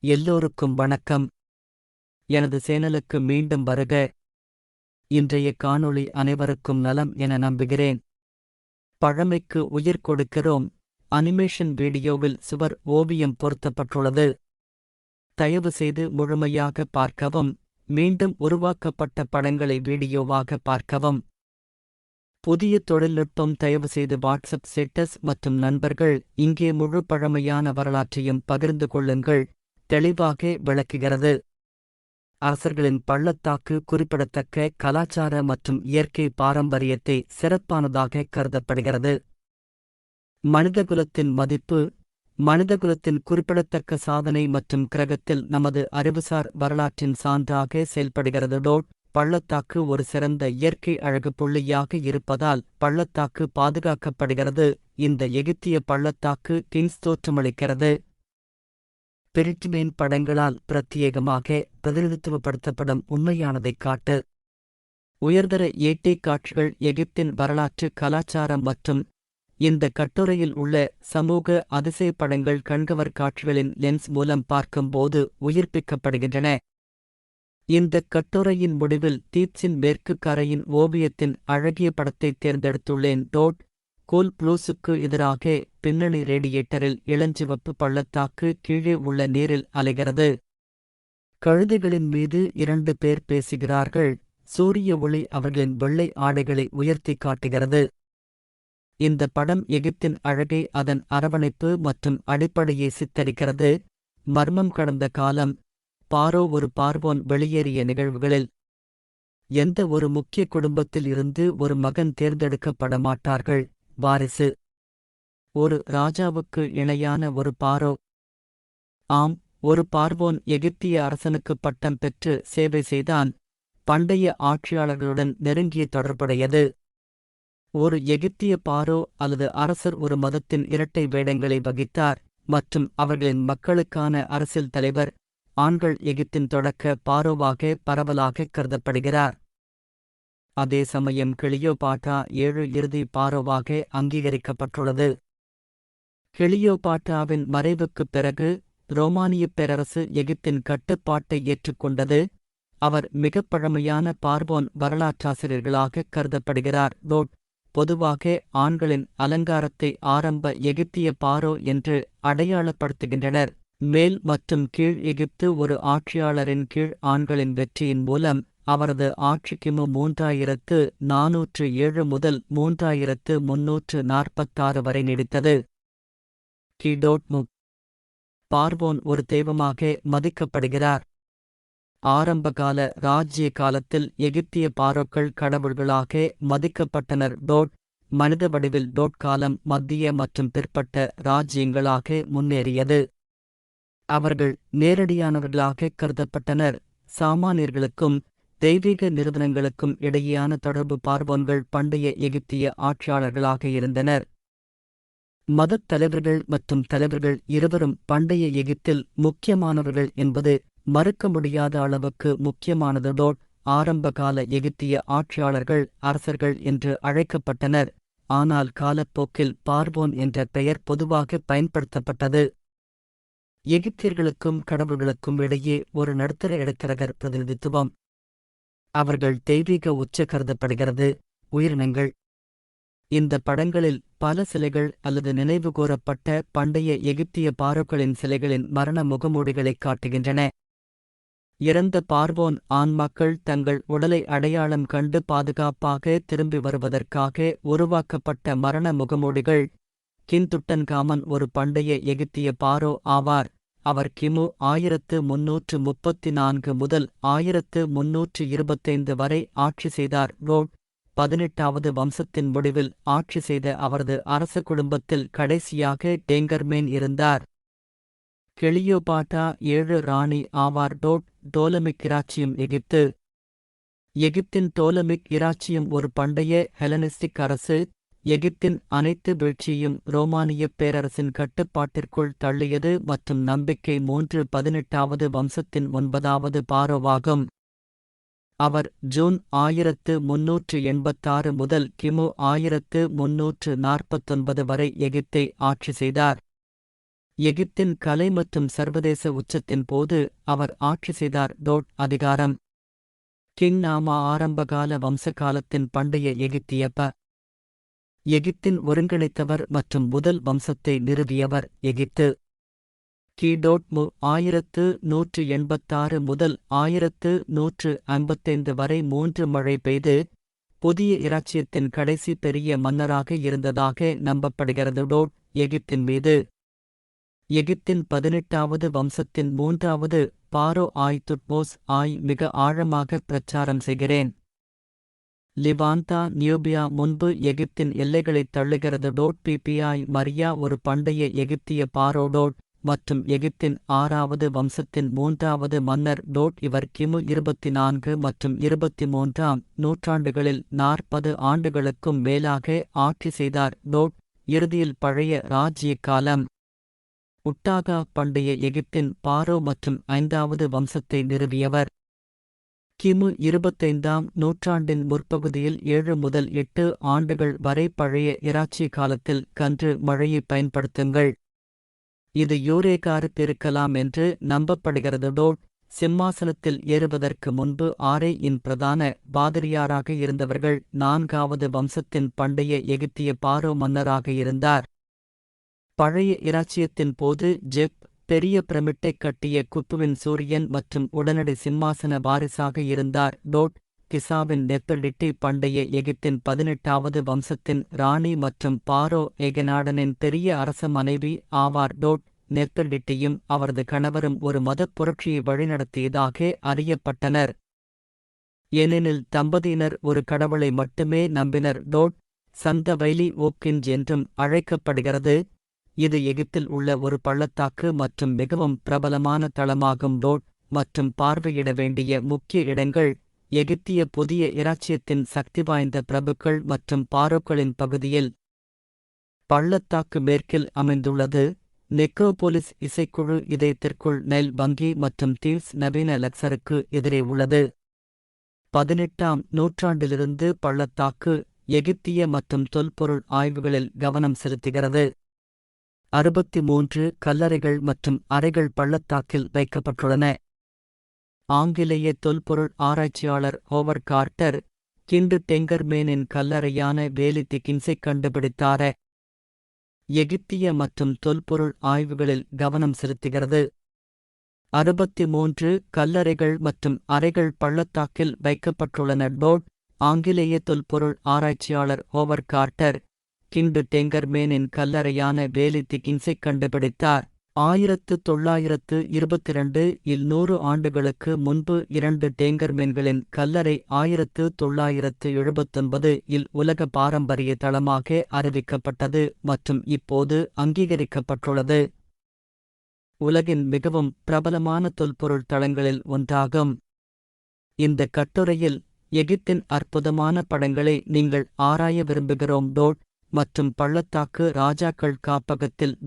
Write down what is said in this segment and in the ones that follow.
எல்லோருக்கும் வணக்கம். எனது சேனலுக்கு மீண்டும் வருக. இன்றைய காணொளி அனைவருக்கும் நலம் என நம்புகிறேன். பழமைக்கு உயிர் கொடுக்கிறோம். அனிமேஷன் வீடியோவில் சுவர் ஓவியம் பொருத்தப்பட்டுள்ளது. தயவு செய்து முழுமையாக பார்க்கவும். மீண்டும் உருவாக்கப்பட்ட படங்களை வீடியோவாக பார்க்கவும். புதிய தொழில்நுட்பம். தயவு செய்து வாட்ஸ்அப் ஸ்டேட்டஸ் மற்றும் நண்பர்கள் இங்கே முழு பழமையான வரலாற்றையும் பகிர்ந்து கொள்ளுங்கள். தெளிவாக விளக்குகிறது. அரசர்களின் பள்ளத்தாக்கு குறிப்பிடத்தக்க கலாச்சார மற்றும் இயற்கை பாரம்பரியத்தை சிறப்பானதாக கருதப்படுகிறது. மனிதகுலத்தின் மதிப்பு. மனிதகுலத்தின் குறிப்பிடத்தக்க சாதனை மற்றும் கிரகத்தில் நமது அறிவுசார் வரலாற்றின் சான்றாக செயல்படுகிறது. பள்ளத்தாக்கு ஒரு சிறந்த இயற்கை அழகு புள்ளியாக இருப்பதால் பள்ளத்தாக்கு பாதுகாக்கப்படுகிறது. இந்த எகிப்திய பள்ளத்தாக்கு கிங்ஸ் தோற்றமளிக்கிறது. பிரிட்மேன் படங்களால் பிரத்யேகமாக பிரதிநிதித்துவப்படுத்தப்படும் உண்மையானதைக் காட்டு. உயர்தர ஏட்டை காட்சிகள் எகிப்தின் வரலாற்று கலாச்சாரம் மற்றும் இந்த கட்டுரையில் உள்ள சமூக அதிசய படங்கள் கண்கவர் காட்சிகளின் லென்ஸ் மூலம் பார்க்கும்போது உயிர்ப்பிக்கப்படுகின்றன. இந்த கட்டுரையின் முடிவில் தீப்ஸின் மேற்கு கரையின் ஓவியத்தின் அழகிய படத்தை தேர்ந்தெடுத்துள்ளேன். கூல் ப்ளூஸுக்கு எதிராக பின்னணி ரேடியேட்டரில் இளஞ்சிவப்பு பள்ளத்தாக்கு கீழே உள்ள நீரில் அலைகிறது. கழுதைகளின் மீது 2 பேர் பேசுகிறார்கள். சூரிய ஒளி அவர்களின் வெள்ளை ஆடைகளை உயர்த்தி காட்டுகிறது. இந்த படம் எகிப்தின் அழகை அதன் அரவணைப்பு மற்றும் அடிப்படையை சித்தரிக்கிறது. மர்மம் கடந்த காலம். பாரோ ஒரு பார்வோன் வெளியேறிய நிகழ்வுகளில் எந்த ஒரு முக்கிய குடும்பத்தில் இருந்து ஒரு மகன் தேர்ந்தெடுக்கப்பட மாட்டார்கள். வாரிசு. ஒரு ராஜாவுக்கு இணையான ஒரு பாரோ. ஆம், ஒரு பார்வோன் எகிப்திய அரசனுக்கு பட்டம் பெற்று சேவை செய்தான். பண்டைய ஆட்சியாளர்களுடன் நெருங்கிய தொடர்புடையது. ஒரு எகிப்திய பாரோ அல்லது அரசர் ஒரு மதத்தின் இரட்டை வேடங்களை வகித்தார் மற்றும் அவர்களின் மக்களுக்கான அரசியல் தலைவர். ஆண்கள் எகிப்தின் தொடக்க பாரோவாக பரவலாக கருதப்படுகிறார். அதே சமயம் கிளியோபாட்ரா 7 இறுதி பாரோவாக அங்கீகரிக்கப்பட்டுள்ளது. கிளியோபாட்ராவின் மறைவுக்குப் பிறகு ரோமானியப் பேரரசு எகிப்தின் கட்டுப்பாட்டை ஏற்றுக்கொண்டது. அவர் மிகப் பழமையான பார்வோன் வரலாற்றாசிரியர்களாக கருதப்படுகிறார். பொதுவாக ஆண்களின் அலங்காரத்தை ஆரம்ப எகிப்திய பாரோ என்று அடையாளப்படுத்துகின்றனர். மேல் மற்றும் கீழ் எகிப்து ஒரு ஆட்சியாளரின் கீழ் ஆண்களின் வெற்றியின் மூலம் அவரது ஆட்சி கிமு 3407 முதல் 3346 வரை நீடித்தது. பார்வோன் ஒரு தெய்வமாக மதிக்கப்படுகிறார். ஆரம்பகால ராஜ்ய காலத்தில் எகிப்திய பாரோக்கள் கடவுள்களாக மதிக்கப்பட்டனர். மனித வடிவில் காலம் மத்திய மற்றும் பிற்பட்ட ராஜ்யங்களாக முன்னேறியது. அவர்கள் நேரடியானவர்களாக கருதப்பட்டனர். சாமானியர்களுக்கும் தெய்வீக நிறுவனங்களுக்கும் இடையேயான தொடர்பு. பார்வோன்கள் பண்டைய எகிப்திய ஆட்சியாளர்களாக இருந்தனர். மதத் தலைவர்கள் மற்றும் தலைவர்கள் இருவரும் பண்டைய எகிப்தில் முக்கியமானவர்கள் என்பது மறுக்க முடியாத அளவுக்கு முக்கியமானது. ஆரம்பகால எகிப்திய ஆட்சியாளர்கள் அரசர்கள் என்று அழைக்கப்பட்டனர். ஆனால் காலப்போக்கில் பார்வோன் என்ற பெயர் பொதுவாக பயன்படுத்தப்பட்டது. எகிப்தியர்களுக்கும் கடவுள்களுக்கும் இடையே ஒரு நடுத்தர இடைத்தரகர் பிரதிநிதித்துவம். அவர்கள் தெய்வீக உச்ச கருதப்படுகிறது. உயிரினங்கள். இந்த படங்களில் பல சிலைகள் அல்லது நினைவுகூரப்பட்ட பண்டைய எகிப்திய பாரோக்களின் சிலைகளின் மரண முகமூடிகளைக் காட்டுகின்றன. இறந்த பார்வோன் ஆன்மாக்கள் தங்கள் உடலை அடையாளம் கண்டு பாதுகாப்பாக திரும்பி வருவதற்காக உருவாக்கப்பட்ட மரண முகமூடிகள். கின்துட்டன்காமன் ஒரு பண்டைய எகிப்திய பாரோ ஆவார். அவர் கிமு 1334 முதல் 1325 வரை ஆட்சி செய்தார். 18வது வம்சத்தின் முடிவில் ஆட்சி செய்த அவரது அரச குடும்பத்தில் கடைசியாக டேங்கர்மேன் இருந்தார். கிளியோபாட்ரா 7 ராணி ஆவார். டோலமிக் இராச்சியம் எகிப்து. எகிப்தின் டோலமிக் இராச்சியம் ஒரு பண்டைய ஹெலனிஸ்டிக் அரசு. எகிப்தின் அனைத்து வீழ்ச்சியும் ரோமானியப் பேரரசின் கட்டுப்பாட்டிற்குள் தள்ளியது மற்றும் நம்பிக்கை 18வது வம்சத்தின் 9வது பாரோவாகும். அவர் ஜூன் 1386 முதல் கிமு 1349 வரை எகிப்தை ஆட்சி செய்தார். எகிப்தின் கலை மற்றும் சர்வதேச உச்சத்தின் போது அவர் ஆட்சி செய்தார். அதிகாரம் கிங் நாமா ஆரம்பகால வம்சகாலத்தின் பண்டைய எகிப்திய எகிப்தின் ஒருங்கிணைத்தவர் மற்றும் முதல் வம்சத்தை நிறுவியவர். எகிப்து மு 1186 முதல் 1155 வரை 3 மழை பெய்து புதிய இராச்சியத்தின் கடைசி பெரிய மன்னராக இருந்ததாக நம்பப்படுகிறது. எகிப்தின் மீது எகிப்தின் 18வது வம்சத்தின் 3வது பாரோ துட்மோஸ் மிக ஆழமாக பிரச்சாரம் செய்கிறேன். லிவாந்தா நியூபியா முன்பு எகிப்தின் எல்லைகளைத் தள்ளுகிறது. மரியா ஒரு பண்டைய எகிப்திய பாரோ. மற்றும் எகிப்தின் 6வது வம்சத்தின் 3வது மன்னர். இவர் கிமு 24 மற்றும் 23ஆம் நூற்றாண்டுகளில் 40 ஆண்டுகளுக்கும் மேலாக ஆட்சி செய்தார். இறுதியில் பழைய ராஜ்ய காலம் உட்டாகா பண்டைய எகிப்தின் பாரோ மற்றும் 5வது வம்சத்தை நிறுவியவர். கிமு 25ஆம் நூற்றாண்டின் முற்பகுதியில் 7 முதல் 8 ஆண்டுகள் வரை பழைய இராச்சிய காலத்தில் கன்று மழையை பயன்படுத்துங்கள். இது யூரேகாருத்திருக்கலாம் என்று நம்பப்படுகிறது. சிம்மாசனத்தில் ஏறுவதற்கு முன்பு இன் பிரதான பாதிரியாராக இருந்தவர்கள் 4வது வம்சத்தின் பண்டைய எகிப்திய பாரோ மன்னராக இருந்தார். பழைய இராச்சியத்தின் போது ஜெப் பெரிய பிரமிட்டைக் கட்டிய குப்புவின் சூரியன் மற்றும் உடனடி சிம்மாசன வாரிசாக இருந்தார். கிசாவின் நெப்பர்டிட்டி பண்டைய எகிப்தின் 18வது வம்சத்தின் ராணி மற்றும் பாரோ எகனாடனின் பெரிய அரச மனைவி ஆவார். நெப்பர்டிட்டியும் அவரது கணவரும் ஒரு மதப் புரட்சியை வழிநடத்தியதாக அறியப்பட்டனர். ஏனெனில் தம்பதியினர் ஒரு கடவுளை மட்டுமே நம்பினர். சந்த வைலி ஓக்கின்ஸ் என்றும் அழைக்கப்படுகிறது. இது எகிப்தில் உள்ள ஒரு பள்ளத்தாக்கு மற்றும் மிகவும் பிரபலமான தளமாகும். மற்றும் பார்வையிட வேண்டிய முக்கிய இடங்கள் எகிப்திய புதிய இராச்சியத்தின் சக்திவாய்ந்த பிரபுக்கள் மற்றும் பாரோக்களின் பகுதியில். பள்ளத்தாக்கு மேற்கில் அமைந்துள்ளது. நெக்ரோபோலிஸ் இசைக்குழு இதயத்திற்குள் நைல் வங்கி மற்றும் தீவ்ஸ் நவீன லக்சருக்கு எதிரே உள்ளது. 18ஆம் நூற்றாண்டிலிருந்து பள்ளத்தாக்கு எகிப்திய மற்றும் தொல்பொருள் ஆய்வுகளில் கவனம் செலுத்துகிறது. 63 கல்லறைகள் மற்றும் அறைகள் பள்ளத்தாக்கில் வைக்கப்பட்டுள்ளன. ஆங்கிலேய தொல்பொருள் ஆராய்ச்சியாளர் ஹோவர்ட் கார்ட்டர் கிண்டு டெங்கர்மேனின் கல்லறையான வேலி திகின்ஸைக் கண்டுபிடித்தார. எகிப்திய மற்றும் தொல்பொருள் ஆய்வுகளில் கவனம் செலுத்துகிறது. 63 கல்லறைகள் மற்றும் அறைகள் பள்ளத்தாக்கில் வைக்கப்பட்டுள்ளன. ஆங்கிலேய தொல்பொருள் ஆராய்ச்சியாளர் ஹோவர்ட் கார்ட்டர் கிண்டு டெங்கர்மேனின் கல்லறையான வேலி திகின்ஸைக் கண்டுபிடித்தார். 1922 இல் 100 ஆண்டுகளுக்கு முன்பு 2 டேங்கர்மேன்களின் கல்லறை 1979 இல் உலக பாரம்பரிய தளமாக அறிவிக்கப்பட்டது மற்றும் இப்போது அங்கீகரிக்கப்பட்டுள்ளது. உலகின் மிகவும் பிரபலமான தொல்பொருள் தளங்களில் ஒன்றாகும். இந்த கட்டுரையில் எகிப்தின் அற்புதமான படங்களை நீங்கள் ஆராய விரும்புகிறோம். மற்றும் பள்ளத்தாக்கு ராஜாக்கள் காப்பகத்தில்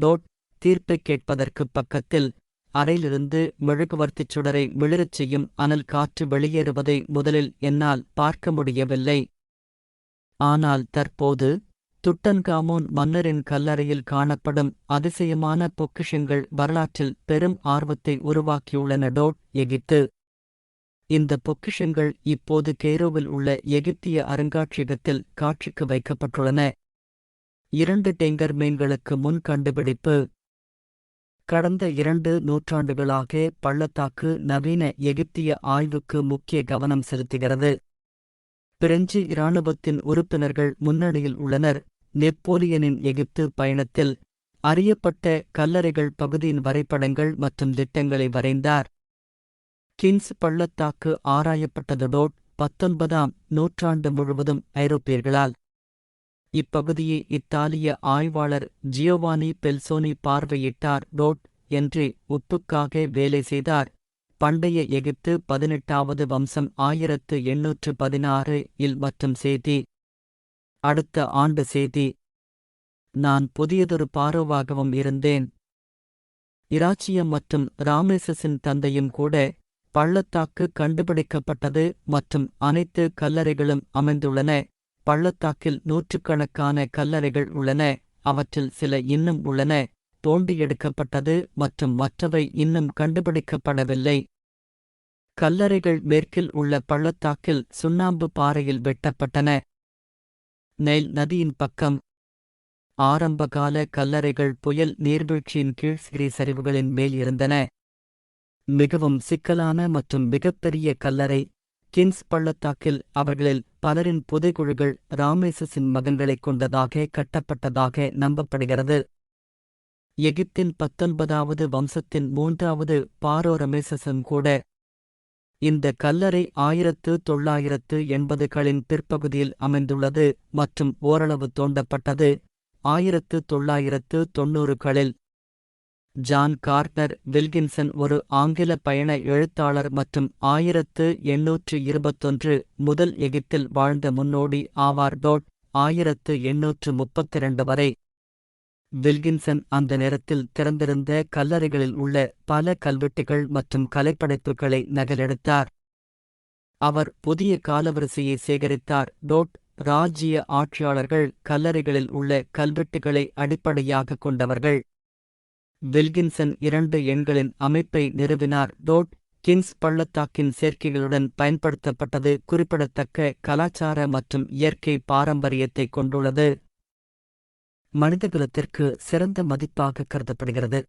தீர்ப்பைக் கேட்பதற்குப் பக்கத்தில் அறையிலிருந்து மெழுகுவர்த்திச் சுடரை மிளிரச் செய்யும் அனல் காற்று வெளியேறுவதை முதலில் என்னால் பார்க்க முடியவில்லை. ஆனால் தற்போது துட்டன்காமோன் மன்னரின் கல்லறையில் காணப்படும் அதிசயமான பொக்கிஷங்கள் வரலாற்றில் பெரும் ஆர்வத்தை உருவாக்கியுள்ளன. எகிப்து இந்த பொக்கிஷங்கள் இப்போது கெய்ரோவில் உள்ள எகிப்திய அருங்காட்சியகத்தில் காட்சிக்கு வைக்கப்பட்டுள்ளன. 2 டெங்கர்மேன்களுக்கு முன் கண்டுபிடிப்பு. கடந்த 2 நூற்றாண்டுகளாக பள்ளத்தாக்கு நவீன எகிப்திய ஆய்வுக்கு முக்கிய கவனம் செலுத்துகிறது. பிரெஞ்சு இராணுவத்தின் உறுப்பினர்கள் முன்னணியில் உள்ளனர். நெப்போலியனின் எகிப்து பயணத்தில் அறியப்பட்ட கல்லறைகள் பகுதியின் வரைபடங்கள் மற்றும் திட்டங்களை வரைந்தார். கின்ஸ் பள்ளத்தாக்கு ஆராயப்பட்டது. 19ஆம் நூற்றாண்டு முழுவதும் ஐரோப்பியர்களால். இப்பகுதியை இத்தாலிய ஆய்வாளர் ஜியோவானி பெல்சோனி பார்வையிட்டார். என்று உப்புக்காக வேலை செய்தார். பண்டைய எகிப்து 18வது வம்சம் 1816 இல் மற்றும் சேதி. அடுத்த ஆண்டு சேதி. நான் புதியதொரு பாரோவாகவும் இருந்தேன். இராச்சியம் மற்றும் ராமேசஸின் தந்தையும் கூட. பள்ளத்தாக்கு கண்டுபிடிக்கப்பட்டது மற்றும் அனைத்து கல்லறைகளும் அமைந்துள்ளன. பள்ளத்தாக்கில் நூற்றுக்கணக்கான கல்லறைகள் உள்ளன. அவற்றில் சில இன்னும் உள்ளன. தோண்டி எடுக்கப்பட்டது மற்றும் மற்றவை இன்னும் கண்டுபிடிக்கப்படவில்லை. கல்லறைகள் மேற்கில் உள்ள பள்ளத்தாக்கில் சுண்ணாம்பு பாறையில் வெட்டப்பட்டன. நைல் நதியின் பக்கம் ஆரம்பகால கல்லறைகள் புயல் நீர்வீழ்ச்சியின் கீழ் சிறிய சரிவுகளின் மேல் இருந்தன. மிகவும் சிக்கலான மற்றும் மிகப்பெரிய கல்லறை கின்ஸ் பள்ளத்தாக்கில் அவர்களில் பலரின் புதைகுழிகள் ராமேசஸின் மகன்களைக் கொண்டதாக கட்டப்பட்டதாக நம்பப்படுகிறது. எகிப்தின் 19வது வம்சத்தின் 3வது பாரோ ரமேசஸும் கூட. இந்த கல்லறை 1980களின் பிற்பகுதியில் அமைந்துள்ளது மற்றும் ஓரளவு தோண்டப்பட்டது 1990களில். ஜான் கார்னர் வில்கின்சன் ஒரு ஆங்கில பயண எழுத்தாளர் மற்றும் 1821 முதல் எகிப்தில் வாழ்ந்த முன்னோடி ஆவார். 1832 வரை வில்கின்சன் அந்த நேரத்தில் திறந்திருந்த கல்லறைகளில் உள்ள பல கல்வெட்டுகள் மற்றும் கலைப்படைப்புகளை நகலெடுத்தார். அவர் புதிய காலவரிசையை சேகரித்தார். ராஜ்ஜிய ஆட்சியாளர்கள் கல்லறைகளில் உள்ள கல்வெட்டுகளை அடிப்படையாகக் கொண்டவர்கள். வில்கின்சன் 2 எண்களின் அமைப்பை நிறுவினார். கின்ஸ் பள்ளத்தாக்கின் சேர்க்கைகளுடன் பயன்படுத்தப்பட்டது குறிப்பிடத்தக்க கலாச்சார மற்றும் இயற்கை பாரம்பரியத்தை கொண்டுள்ளது. மனிதகுலத்திற்கு சிறந்த மதிப்பாக கருதப்படுகிறது.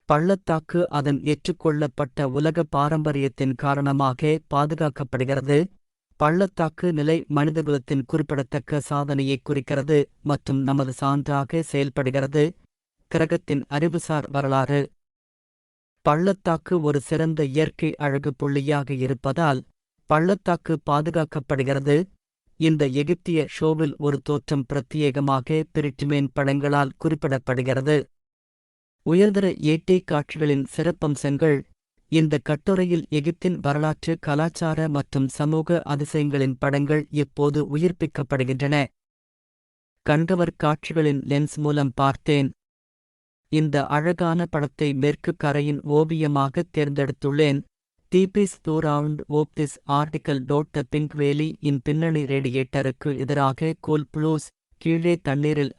பள்ளத்தாக்கு அதன் ஏற்றுக்கொள்ளப்பட்ட உலக பாரம்பரியத்தின் காரணமாக பாதுகாக்கப்படுகிறது. பள்ளத்தாக்கு நிலை மனிதகுலத்தின் குறிப்பிடத்தக்க சாதனையை குறிக்கிறது மற்றும் நமது சான்றாக செயல்படுகிறது. கிரகத்தின் அறிவுசார் வரலாறு. பள்ளத்தாக்கு ஒரு சிறந்த இயற்கை அழகு புள்ளியாக இருப்பதால் பள்ளத்தாக்கு பாதுகாக்கப்படுகிறது. இந்த எகிப்திய ஷோவில் ஒரு தோற்றம் பிரத்யேகமாக பிரிட்டிமேன் படங்களால் குறிப்பிடப்படுகிறது. உயர்தர ஏட்டை காட்சிகளின் சிறப்பம்சங்கள். இந்த கட்டுரையில் எகிப்தின் வரலாற்று கலாச்சார மற்றும் சமூக அதிசயங்களின் படங்கள் எப்போது உயிர்ப்பிக்கப்படுகின்றன. கண்கவர் காட்சிகளின் லென்ஸ் மூலம் பார்த்தேன். இந்த அழகான படத்தை மேற்கு கரையின் ஓவியமாக தேர்ந்தெடுத்துள்ளேன். தீபீஸ் தூரவுண்ட் ஓப் திஸ் ஆர்டிக்கல். த பிங்க் வேலி இன் பின்னணி ரேடியேட்டருக்கு எதிராக கோல் ப்ளூஸ் கீழே தண்ணீரில்